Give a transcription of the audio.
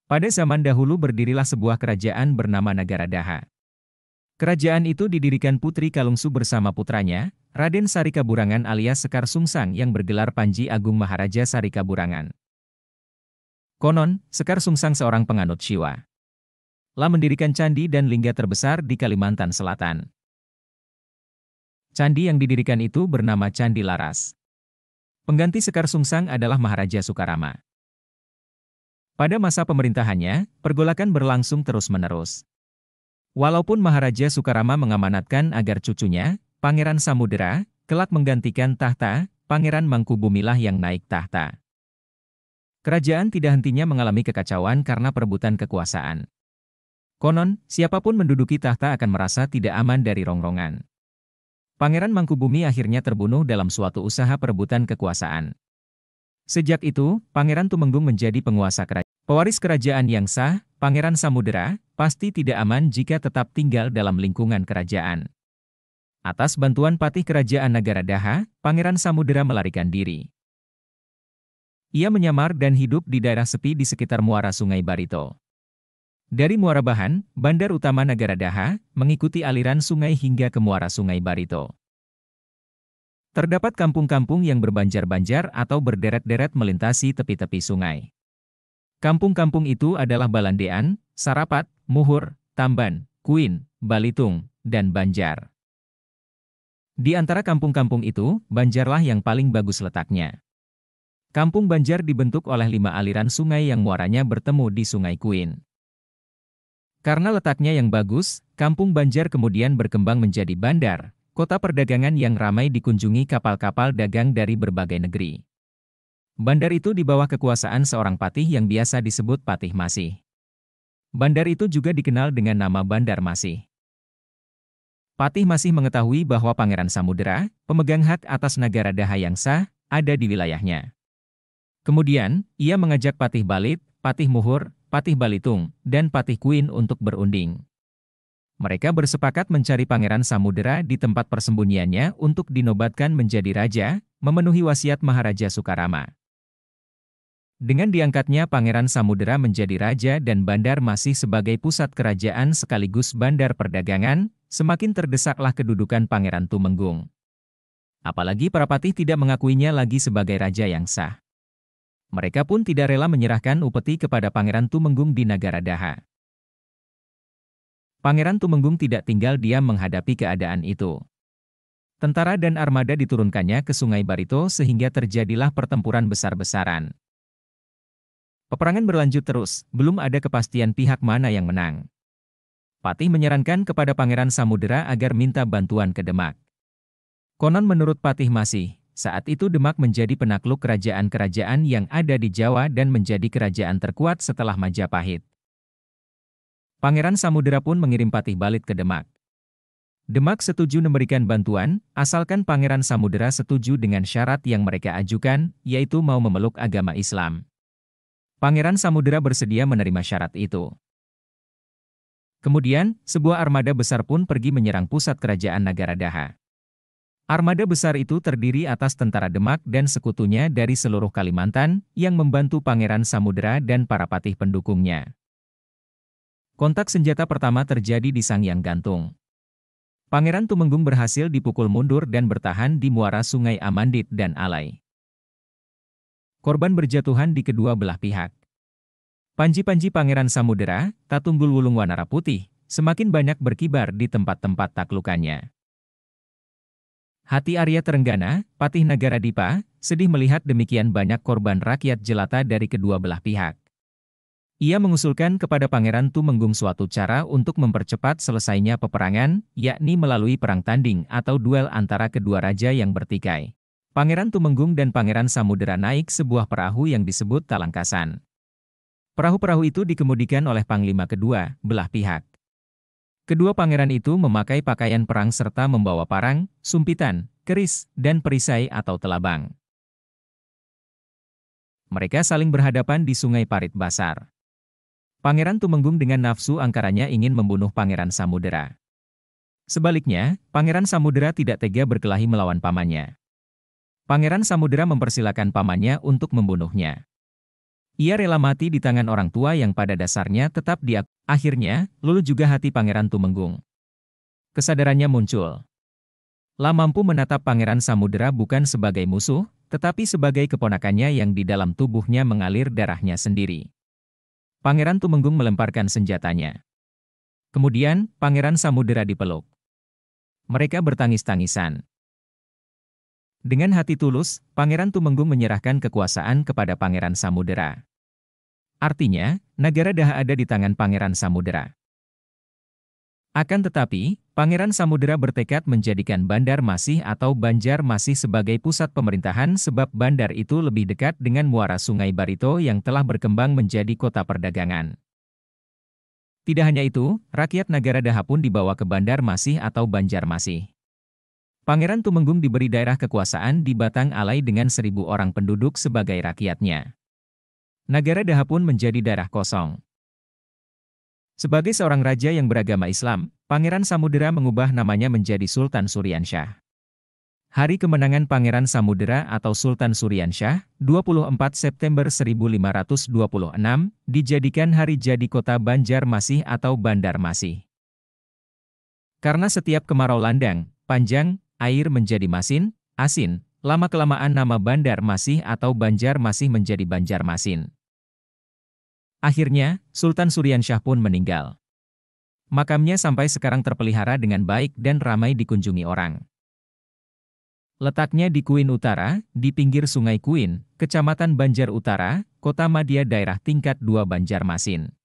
Pada zaman dahulu berdirilah sebuah kerajaan bernama Nagara Daha. Kerajaan itu didirikan Putri Kalungsu bersama putranya, Raden Sarikaburangan alias Sekar Sungsang yang bergelar Panji Agung Maharaja Sarikaburangan. Konon, Sekar Sungsang seorang penganut Shiwa. Lah mendirikan candi dan lingga terbesar di Kalimantan Selatan. Candi yang didirikan itu bernama Candi Laras. Pengganti Sekar Sungsang adalah Maharaja Sukarama. Pada masa pemerintahannya, pergolakan berlangsung terus-menerus. Walaupun Maharaja Sukarama mengamanatkan agar cucunya, Pangeran Samudera, kelak menggantikan tahta, Pangeran Mangkubumilah yang naik tahta. Kerajaan tidak hentinya mengalami kekacauan karena perebutan kekuasaan. Konon, siapapun menduduki tahta akan merasa tidak aman dari rongrongan. Pangeran Mangkubumi akhirnya terbunuh dalam suatu usaha perebutan kekuasaan. Sejak itu, Pangeran Tumenggung menjadi penguasa kerajaan. Pewaris kerajaan yang sah, Pangeran Samudera, pasti tidak aman jika tetap tinggal dalam lingkungan kerajaan. Atas bantuan patih kerajaan Nagara Daha, Pangeran Samudera melarikan diri. Ia menyamar dan hidup di daerah sepi di sekitar muara Sungai Barito. Dari Muara Bahan, bandar utama Nagara Daha, mengikuti aliran sungai hingga ke muara Sungai Barito. Terdapat kampung-kampung yang berbanjar-banjar atau berderet-deret melintasi tepi-tepi sungai. Kampung-kampung itu adalah Balandean, Sarapat, Muhur, Tamban, Kuin, Balitung, dan Banjar. Di antara kampung-kampung itu, Banjarlah yang paling bagus letaknya. Kampung Banjar dibentuk oleh 5 aliran sungai yang muaranya bertemu di Sungai Kuin. Karena letaknya yang bagus, Kampung Banjar kemudian berkembang menjadi bandar, kota perdagangan yang ramai dikunjungi kapal-kapal dagang dari berbagai negeri. Bandar itu di bawah kekuasaan seorang patih yang biasa disebut Patih Masih. Bandar itu juga dikenal dengan nama Bandar Masih. Patih Masih mengetahui bahwa Pangeran Samudera, pemegang hak atas Nagara Daha yang sah, ada di wilayahnya. Kemudian, ia mengajak Patih Balit, Patih Muhur, Patih Balitung, dan Patih Kuin untuk berunding. Mereka bersepakat mencari Pangeran Samudera di tempat persembunyiannya untuk dinobatkan menjadi raja, memenuhi wasiat Maharaja Sukarama. Dengan diangkatnya Pangeran Samudera menjadi raja dan Bandar Masih sebagai pusat kerajaan sekaligus bandar perdagangan, semakin terdesaklah kedudukan Pangeran Tumenggung. Apalagi para patih tidak mengakuinya lagi sebagai raja yang sah. Mereka pun tidak rela menyerahkan upeti kepada Pangeran Tumenggung di Nagara Daha. Pangeran Tumenggung tidak tinggal diam menghadapi keadaan itu. Tentara dan armada diturunkannya ke Sungai Barito sehingga terjadilah pertempuran besar-besaran. Peperangan berlanjut terus, belum ada kepastian pihak mana yang menang. Patih menyarankan kepada Pangeran Samudera agar minta bantuan ke Demak. Konon menurut Patih Masih, saat itu Demak menjadi penakluk kerajaan-kerajaan yang ada di Jawa dan menjadi kerajaan terkuat setelah Majapahit. Pangeran Samudera pun mengirim Patih Balit ke Demak. Demak setuju memberikan bantuan, asalkan Pangeran Samudera setuju dengan syarat yang mereka ajukan, yaitu mau memeluk agama Islam. Pangeran Samudera bersedia menerima syarat itu. Kemudian, sebuah armada besar pun pergi menyerang pusat kerajaan Nagara Daha. Armada besar itu terdiri atas tentara Demak dan sekutunya dari seluruh Kalimantan, yang membantu Pangeran Samudera dan para patih pendukungnya. Kontak senjata pertama terjadi di Sangyang Gantung. Pangeran Tumenggung berhasil dipukul mundur dan bertahan di muara Sungai Amandit dan Alai. Korban berjatuhan di kedua belah pihak. Panji-panji Pangeran Samudera, Tatunggul Wulung Wanara Putih, semakin banyak berkibar di tempat-tempat taklukannya. Hati Arya Terenggana, Patih Nagara Dipa, sedih melihat demikian banyak korban rakyat jelata dari kedua belah pihak. Ia mengusulkan kepada Pangeran Tumenggung suatu cara untuk mempercepat selesainya peperangan, yakni melalui perang tanding atau duel antara kedua raja yang bertikai. Pangeran Tumenggung dan Pangeran Samudera naik sebuah perahu yang disebut Talangkasan. Perahu-perahu itu dikemudikan oleh panglima kedua belah pihak. Kedua pangeran itu memakai pakaian perang serta membawa parang, sumpitan, keris, dan perisai atau telabang. Mereka saling berhadapan di Sungai Parit Basar. Pangeran Tumenggung dengan nafsu angkaranya ingin membunuh Pangeran Samudera. Sebaliknya, Pangeran Samudera tidak tega berkelahi melawan pamannya. Pangeran Samudera mempersilakan pamannya untuk membunuhnya. Ia rela mati di tangan orang tua yang pada dasarnya tetap diakui. Akhirnya, luluh juga hati Pangeran Tumenggung. Kesadarannya muncul. La mampu menatap Pangeran Samudera bukan sebagai musuh, tetapi sebagai keponakannya yang di dalam tubuhnya mengalir darahnya sendiri. Pangeran Tumenggung melemparkan senjatanya. Kemudian, Pangeran Samudera dipeluk. Mereka bertangis-tangisan. Dengan hati tulus, Pangeran Tumenggung menyerahkan kekuasaan kepada Pangeran Samudera. Artinya, Nagara Daha ada di tangan Pangeran Samudera. Akan tetapi, Pangeran Samudera bertekad menjadikan Bandar Masih atau Banjarmasih sebagai pusat pemerintahan sebab bandar itu lebih dekat dengan muara Sungai Barito yang telah berkembang menjadi kota perdagangan. Tidak hanya itu, rakyat Nagara Daha pun dibawa ke Bandar Masih atau Banjarmasih. Pangeran Tumenggung diberi daerah kekuasaan di Batang Alai dengan 1.000 orang penduduk sebagai rakyatnya. Nagara Daha pun menjadi daerah kosong. Sebagai seorang raja yang beragama Islam, Pangeran Samudera mengubah namanya menjadi Sultan Suryansyah. Hari kemenangan Pangeran Samudera atau Sultan Suryansyah, 24 September 1526, dijadikan hari jadi kota Banjarmasih atau Bandar Masih. Karena setiap kemarau landang, panjang, air menjadi masin, asin, lama-kelamaan nama Bandar Masih atau Banjarmasih menjadi Banjarmasin. Akhirnya, Sultan Suryansyah pun meninggal. Makamnya sampai sekarang terpelihara dengan baik dan ramai dikunjungi orang. Letaknya di Kuin Utara, di pinggir Sungai Kuin, Kecamatan Banjar Utara, Kota Madya Daerah Tingkat 2 Banjarmasin.